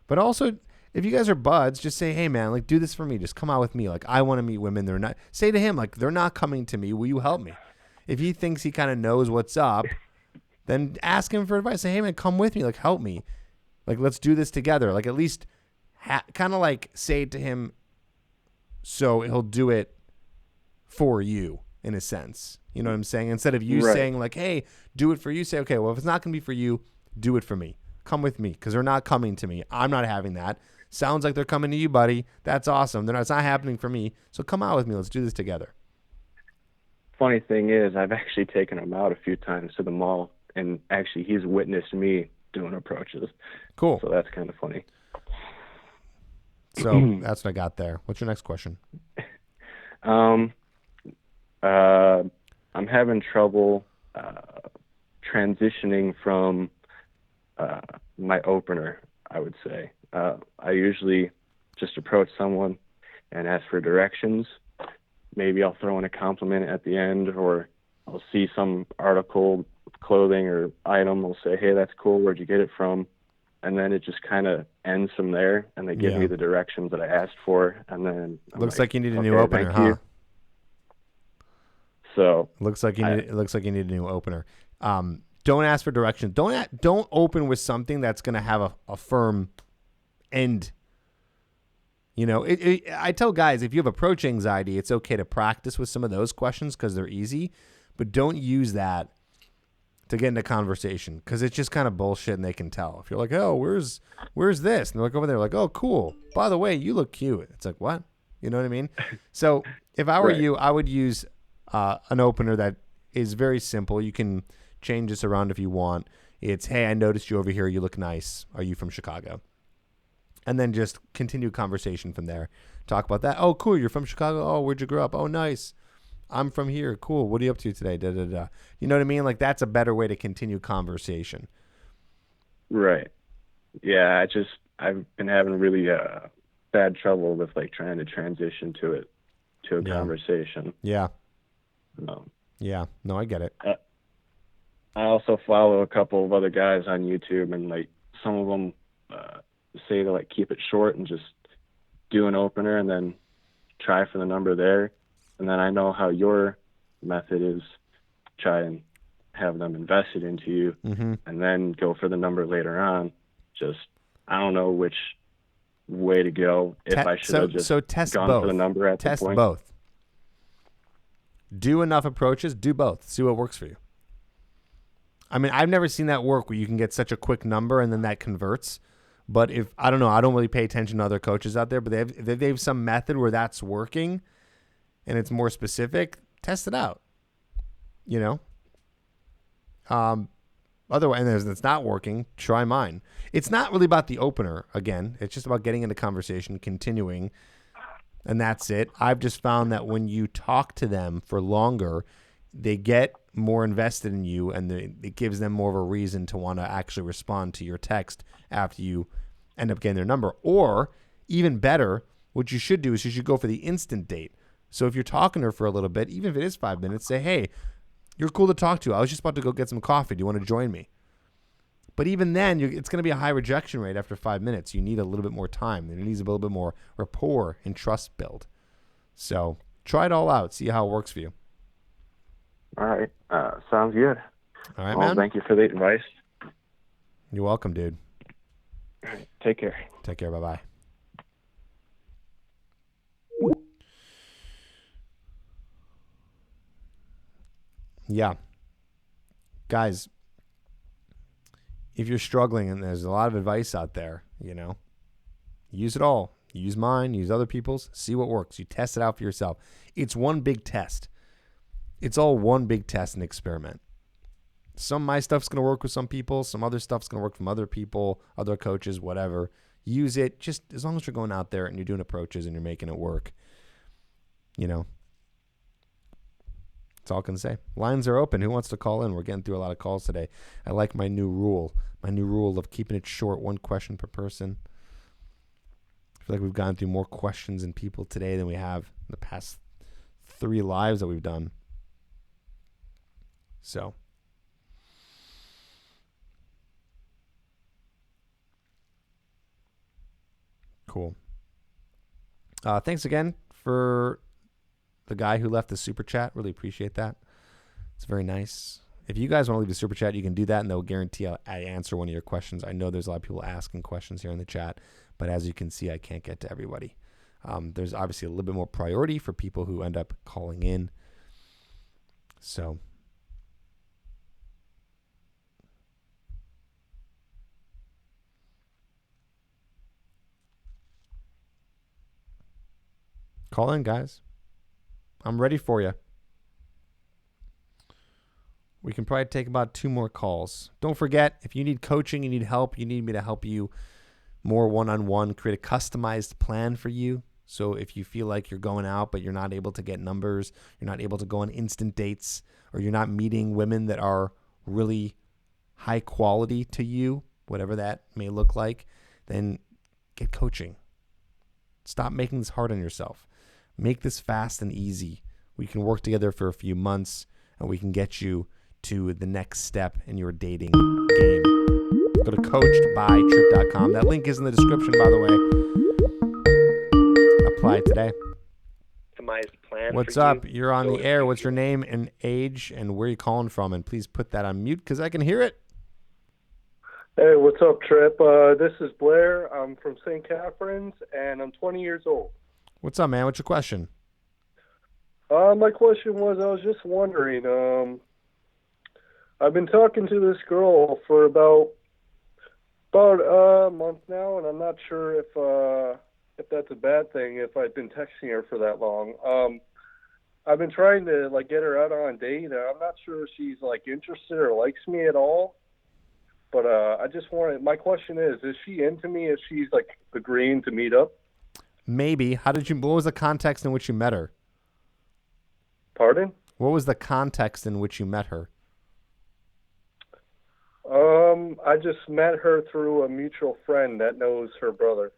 But also, if you guys are buds, just say, hey, man, like, do this for me. Just come out with me. Like, I want to meet women. They're not. Say to him, like, they're not coming to me. Will you help me? If he thinks he kind of knows what's up, then ask him for advice. Say, hey, man, come with me. Like, help me. Like, let's do this together. Like, at least kind of like say it to him so he'll do it for you, in a sense. You know what I'm saying? Instead of you saying, like, hey, do it for you, say, okay, well, if it's not going to be for you, do it for me. Come with me, because they're not coming to me. I'm not having that. Sounds like they're coming to you, buddy. That's awesome. It's not happening for me. So come out with me. Let's do this together. Funny thing is, I've actually taken him out a few times to the mall, and actually he's witnessed me doing approaches. Cool. So that's kind of funny. So that's what I got there. What's your next question? I'm having trouble transitioning from my opener, I would say. I usually just approach someone and ask for directions. Maybe I'll throw in a compliment at the end, or I'll see some article, clothing or item. I'll say, hey, that's cool. Where'd you get it from? And then it just kind of ends from there, and they give me the directions that I asked for, and then looks like you need a new opener, huh? So looks like you need a new opener. Don't ask for directions. Don't open with something that's going to have a firm end. You know, I tell guys, if you have approach anxiety, it's okay to practice with some of those questions because they're easy, but don't use that to get into conversation, because it's just kind of bullshit, and they can tell. If you're like, oh, where's this? And they're like over there, like, oh, cool. By the way, you look cute. It's like, what? You know what I mean? So if I were you, I would use an opener that is very simple. You can change this around if you want. It's, hey, I noticed you over here. You look nice. Are you from Chicago? And then just continue conversation from there. Talk about that. Oh, cool. You're from Chicago. Oh, where'd you grow up? Oh, nice. I'm from here. Cool. What are you up to today? Da, da, da. You know what I mean? Like, that's a better way to continue conversation. Right. Yeah, I've been having really bad trouble with like trying to transition to a conversation. Yeah. Yeah. No, I get it. I also follow a couple of other guys on YouTube, and like some of them say to like keep it short and just do an opener and then try for the number there. And then I know how your method is, try and have them invested into you, and then go for the number later on. Just, I don't know which way to go. If I should have just test gone both. for the number at test the point. Both. Do enough approaches. Do both. See what works for you. I mean, I've never seen that work where you can get such a quick number and then that converts. But if, I don't know, I don't really pay attention to other coaches out there, but they have some method where that's working and it's more specific, test it out. You know? Otherwise, and if it's not working, try mine. It's not really about the opener. Again, it's just about getting into conversation, continuing, and that's it. I've just found that when you talk to them for longer, they get more invested in you, and it gives them more of a reason to want to actually respond to your text after you end up getting their number. Or even better, what you should do is you should go for the instant date. So if you're talking to her for a little bit, even if it is 5 minutes, say, hey, you're cool to talk to. I was just about to go get some coffee. Do you want to join me? But even then, it's going to be a high rejection rate after 5 minutes. You need a little bit more time. There needs a little bit more rapport and trust build. So try it all out. See how it works for you. All right. Sounds good. All right, Well, man. thank you for the advice. You're welcome, dude. All right. Take care. Take care. Bye-bye. Yeah. Guys, if you're struggling, and there's a lot of advice out there, use it all. Use mine, use other people's, see what works. You test it out for yourself. It's one big test. It's all one big test and experiment. Some of my stuff's going to work with some people. Some other stuff's going to work from other people, other coaches, whatever. Use it just as long as you're going out there and you're doing approaches and you're making it work. That's all I can say. Lines are open. Who wants to call in? We're getting through a lot of calls today. I like my new rule. My new rule of keeping it short, one question per person. I feel like we've gone through more questions and people today than we have in the past 3 lives that we've done. So. Cool. Thanks again for the guy who left the super chat. Really appreciate that. It's very nice. If you guys want to leave a super chat, you can do that, and they'll guarantee I answer one of your questions. I know there's a lot of people asking questions here in the chat, but as you can see, I can't get to everybody. There's obviously a little bit more priority for people who end up calling in. So. Call in, guys. I'm ready for you. We can probably take about 2 more calls. Don't forget, if you need coaching, you need help, you need me to help you more one-on-one, create a customized plan for you. So if you feel like you're going out, but you're not able to get numbers, you're not able to go on instant dates, or you're not meeting women that are really high quality to you, whatever that may look like, then get coaching. Stop making this hard on yourself. Make this fast and easy. We can work together for a few months, and we can get you to the next step in your dating game. Go to coachedbytripp.com. That link is in the description, by the way. Apply today. What's up? You're on the air. What's your name and age and where you calling from? And please put that on mute because I can hear it. Hey, what's up, Tripp? This is Blair. I'm from St. Catharines, and I'm 20 years old. What's up, man? What's your question? My question was, I was just wondering, I've been talking to this girl for about a month now, and I'm not sure if that's a bad thing, if I've been texting her for that long. I've been trying to, get her out on a date, and I'm not sure if she's, interested or likes me at all. But I just wanted, my question is she into me if she's, agreeing to meet up? Maybe. What was the context in which you met her? Pardon? What was the context in which you met her? I just met her through a mutual friend that knows her brother.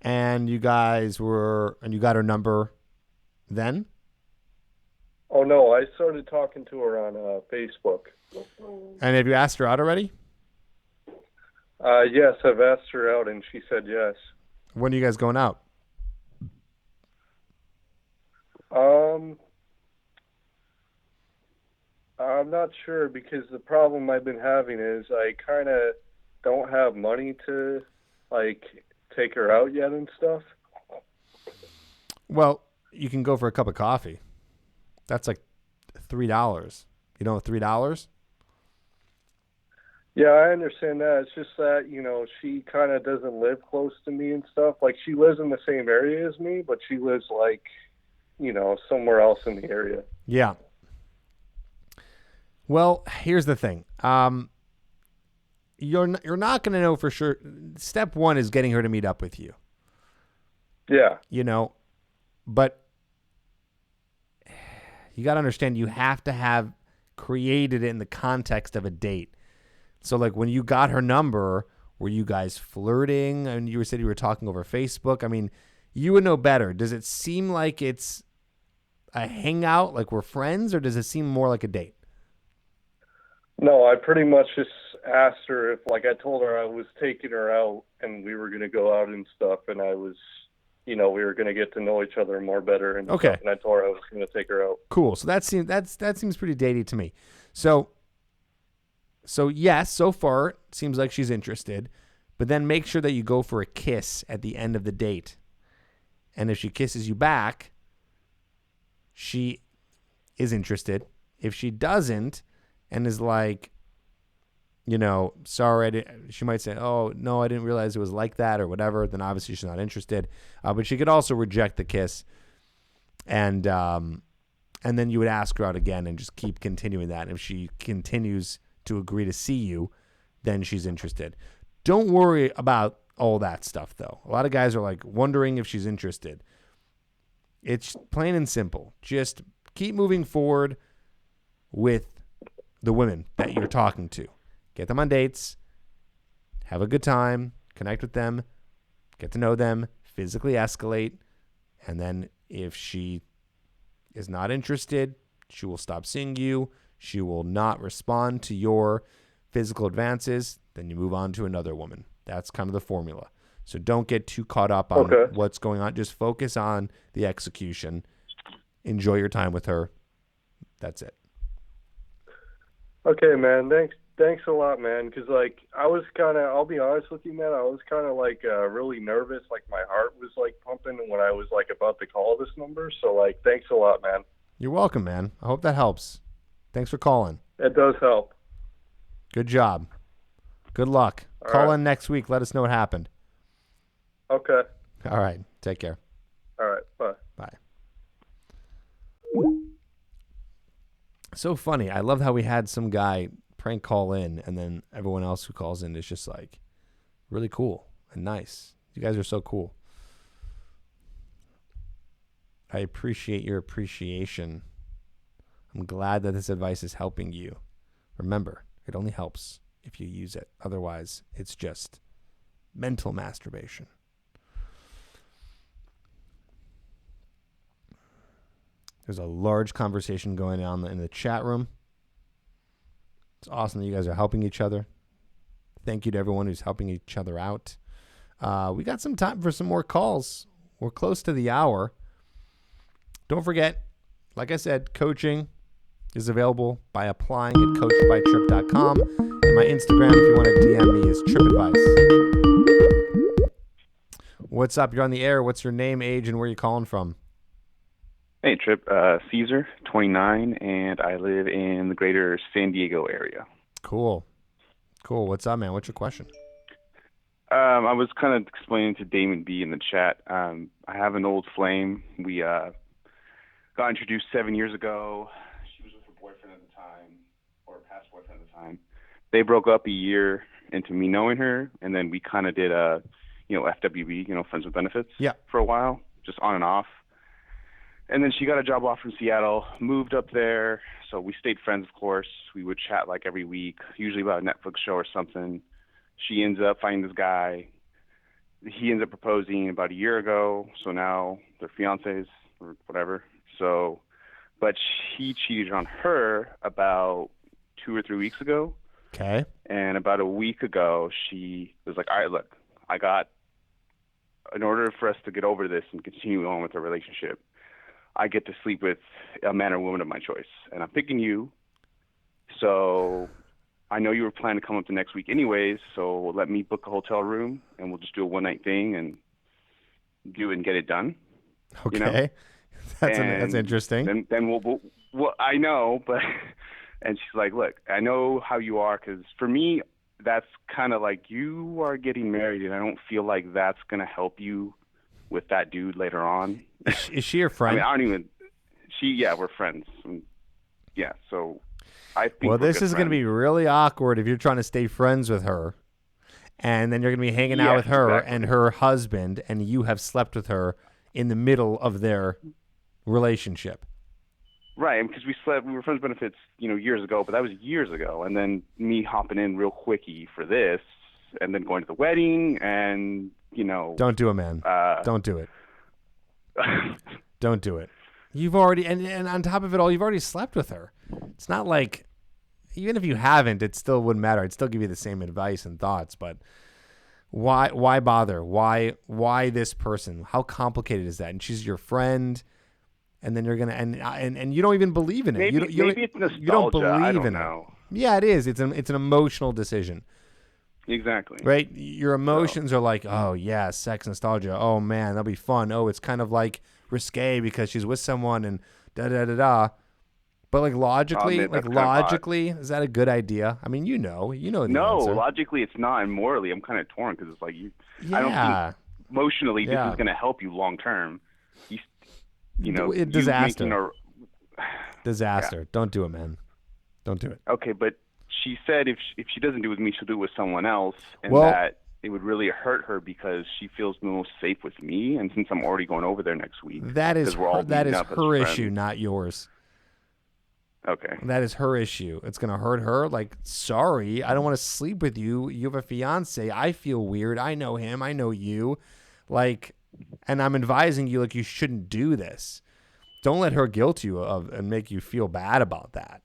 And you got her number then? Oh, no, I started talking to her on Facebook. And have you asked her out already? Yes, I've asked her out, and she said yes. When are you guys going out? I'm not sure because the problem I've been having is I kind of don't have money to, take her out yet and stuff. Well, you can go for a cup of coffee. That's $3. You know $3? Yeah, I understand that. It's just that, she kind of doesn't live close to me and stuff. She lives in the same area as me, but she lives, somewhere else in the area. Yeah. Well, here's the thing. you're not going to know for sure. Step one is getting her to meet up with you. Yeah. But you got to understand, you have to have created it in the context of a date. So like when you got her number, were you guys flirting? And you said you were talking over Facebook. I mean, you would know better. Does it seem like it's a hangout, like we're friends, or does it seem more like a date? No, I pretty much just asked her if, like, I told her I was taking her out and we were going to go out and stuff, and I was, we were going to get to know each other more better and Okay. stuff, and I told her I was going to take her out. Cool. So that seems pretty datey to me. So yes, so far it seems like she's interested, but then make sure that you go for a kiss at the end of the date. And if she kisses you back, she is interested. If she doesn't and is like, sorry, she might say, oh, no, I didn't realize it was like that or whatever, then obviously she's not interested. But she could also reject the kiss. And then you would ask her out again and just keep continuing that. And if she continues to agree to see you, then she's interested. Don't worry about all that stuff, though. A lot of guys are like wondering if she's interested. It's plain and simple. Just keep moving forward with the women that you're talking to. Get them on dates. Have a good time. Connect with them. Get to know them. Physically escalate. And then if she is not interested, she will stop seeing you. She will not respond to your physical advances. Then you move on to another woman. That's kind of the formula. So don't get too caught up on what's going on. Just focus on the execution. Enjoy your time with her. That's it. Okay, man. Thanks a lot, man. Because, like, I was kind of, I'll be honest with you, man, I was kind of, like, really nervous. Like, my heart was, like, pumping when I was, like, about to call this number. So, like, thanks a lot, man. You're welcome, man. I hope that helps. Thanks for calling. It does help. Good job. Good luck. Call in next week. Let us know what happened. Okay. All right. Take care. All right. Bye. Bye. So funny. I love how we had some guy prank call in, and then everyone else who calls in is just like really cool and nice. You guys are so cool. I appreciate your appreciation. I'm glad that this advice is helping you. Remember, it only helps if you use it. Otherwise, it's just mental masturbation. There's a large conversation going on in the chat room. It's awesome that you guys are helping each other. Thank you to everyone who's helping each other out. We got some time for some more calls. We're close to the hour. Don't forget, like I said, coaching is available by applying at coachedbytripp.com. And my Instagram, if you want to DM me, is TrippAdvice. What's up? You're on the air. What's your name, age, and where you calling from? Hey, Tripp. Caesar, 29, and I live in the greater San Diego area. Cool. What's up, man? What's your question? I was kind of explaining to Damon B in the chat. I have an old flame. We got introduced 7 years ago. She was with her boyfriend at the time, or past boyfriend at the time. They broke up a year into me knowing her, and then we kind of did FWB, friends with benefits, for a while, just on and off. And then she got a job offer from Seattle, moved up there. So we stayed friends, of course. We would chat like every week, usually about a Netflix show or something. She ends up finding this guy. He ends up proposing about a year ago. So now they're fiancés or whatever. So, but he cheated on her about 2 or 3 weeks ago. Okay. And about a week ago, she was like, all right, look, in order for us to get over this and continue on with our relationship, I get to sleep with a man or woman of my choice. And I'm picking you. So I know you were planning to come up the next week anyways, so let me book a hotel room and we'll just do a one-night thing and do it and get it done. Okay. That's interesting. Then we'll I know, but and she's like, look, I know how you are, because for me, that's kind of like you are getting married, and I don't feel like that's going to help you with that dude later on. Is she your friend? I mean, we're friends. Yeah, so. I think. Well, we're this good is going to friends. be really awkward if you're trying to stay friends with her, and then you're going to be hanging out Yes, with her exactly. and her husband, and you have slept with her in the middle of their relationship. Right, because we were friends with benefits, years ago, but that was years ago. And then me hopping in real quickie for this, and then going to the wedding, and Don't do it, man. Don't do it. Don't do it. You've already, and on top of it all, you've already slept with her. It's not like, even if you haven't, it still wouldn't matter. I'd still give you the same advice and thoughts, but why bother? Why this person? How complicated is that? And she's your friend, and then you're gonna, and you don't even believe in it. maybe it's nostalgia. You don't believe I don't in know. it. Yeah, it is. It's an emotional decision. Exactly. Right? Your emotions are like, oh, yeah, sex nostalgia. Oh, man, that'll be fun. Oh, it's kind of like risque because she's with someone and da-da-da-da. But, like, logically, man, that's kind of hot. is that a good idea? I mean, you know the No, answer. logically it's not, and morally I'm kind of torn because it's like I don't Yeah. think emotionally this Yeah. is going to help you long term. Disaster. You making Disaster. Yeah. Don't do it, man. Don't do it. Okay, but she said if she doesn't do it with me, she'll do it with someone else, and Well- that it would really hurt her because she feels the most safe with me. And since I'm already going over there next week, That is 'cause we're all her, meeting up as issue, friends. not yours. Okay. That is her issue. It's going to hurt her. Like, sorry, I don't want to sleep with you. You have a fiance. I feel weird. I know him. I know you. Like, and I'm advising you, like, you shouldn't do this. Don't let her guilt you and make you feel bad about that,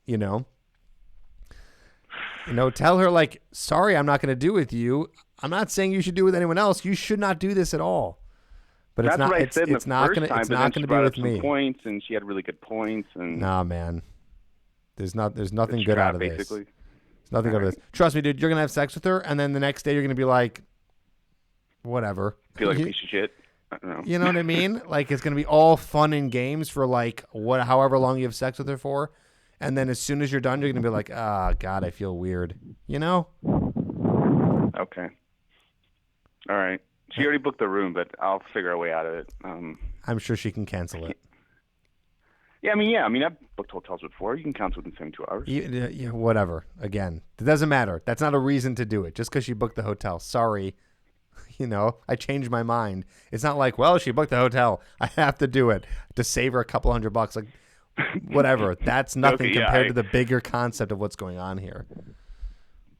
Tell her, like, sorry, I'm not going to do it with you. I'm not saying you should do it with anyone else. You should not do this at all. But That's it's not. what I It's, said it's the not first going to. time, It's but not then going she to be brought up with some me. points, and she had really good points. And Nah, man. There's nothing the good strap, out of this. basically. There's nothing good out of this. Trust me, dude. You're gonna have sex with her, and then the next day you're gonna be like, whatever. Feel like a piece of shit. I don't know. You know what I mean? Like, it's gonna be all fun and games for like however long you have sex with her for, and then as soon as you're done, you're gonna be like, ah, God, I feel weird. Okay. All right. She already booked the room, but I'll figure a way out of it. I'm sure she can cancel it. Yeah, I mean, I've booked hotels before. You can cancel within 72 hours. Yeah, whatever. Again, it doesn't matter. That's not a reason to do it. Just because she booked the hotel. Sorry. I changed my mind. It's not like, well, she booked the hotel. I have to do it to save her a couple $100. Like, whatever. That's nothing Okay, yeah, compared to the bigger concept of what's going on here.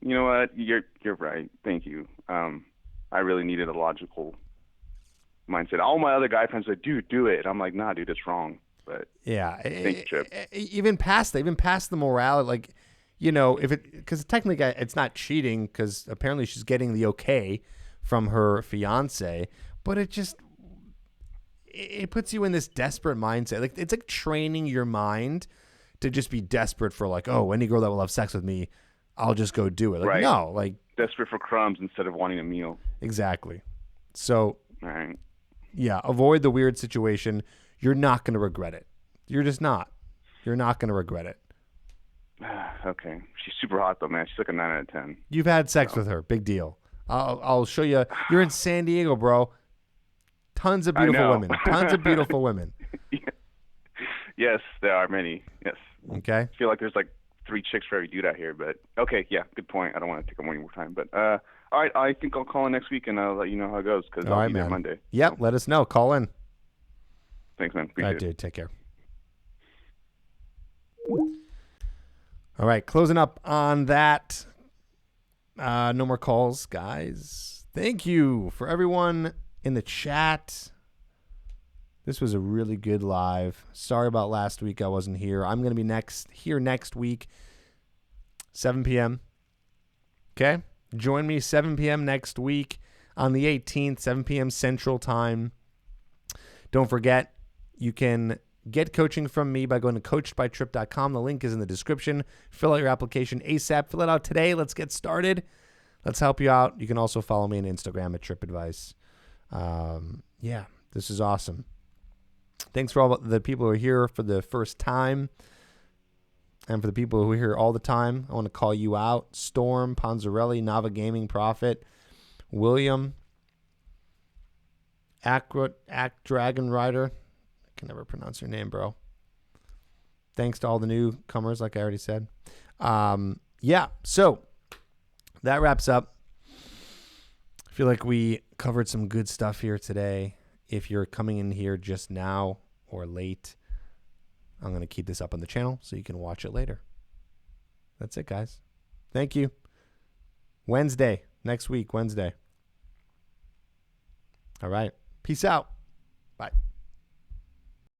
You know what? You're right. Thank you. I really needed a logical mindset. All my other guy friends are like, dude, do it. I'm like, nah, dude, it's wrong. But yeah, thanks, Tripp. Even past the morale, like, if it, because technically it's not cheating because apparently she's getting the okay from her fiance, but it puts you in this desperate mindset. Like, it's like training your mind to just be desperate for, like, oh, any girl that will have sex with me, I'll just go do it. Like, Right. no, like, Desperate for crumbs instead of wanting a meal. exactly. So, All right. yeah, avoid the weird situation. You're not going to regret it. You're just not. You're not going to regret it. Okay. She's super hot, though, man. She's like a 9 out of 10. You've had sex with her. Big deal. I'll show you. You're in San Diego, bro. Tons of beautiful know. women. Tons of beautiful women. Yes, there are many. Yes. Okay. I feel like there's like 3 chicks for every dude out here, but okay, yeah, good point. I don't want to take up any more time, but all right, I think I'll call in next week and I'll let you know how it goes because All I'll right, be there man. Monday. Yep. Let us know. Call in. Thanks, man. All Appreciate right, it. dude. Take care. All right. Closing up on that. No more calls, guys. Thank you for everyone in the chat. This was a really good live. Sorry about last week. I wasn't here. I'm going to be here next week, 7 p.m. Okay? Join me 7 p.m. next week on the 18th, 7 p.m. Central Time. Don't forget, you can get coaching from me by going to coachedbytripp.com. The link is in the description. Fill out your application ASAP. Fill it out today. Let's get started. Let's help you out. You can also follow me on Instagram at TrippAdvice. Yeah, this is awesome. Thanks for all the people who are here for the first time. And for the people who are here all the time, I want to call you out. Storm, Ponzarelli, Nava Gaming Prophet, William, Act Dragon Rider. I can never pronounce your name, bro. Thanks to all the newcomers, like I already said. Yeah, so that wraps up. I feel like we covered some good stuff here today. If you're coming in here just now or late, I'm going to keep this up on the channel so you can watch it later. That's it, guys. Thank you. Wednesday, next week, Wednesday. All right. Peace out. Bye.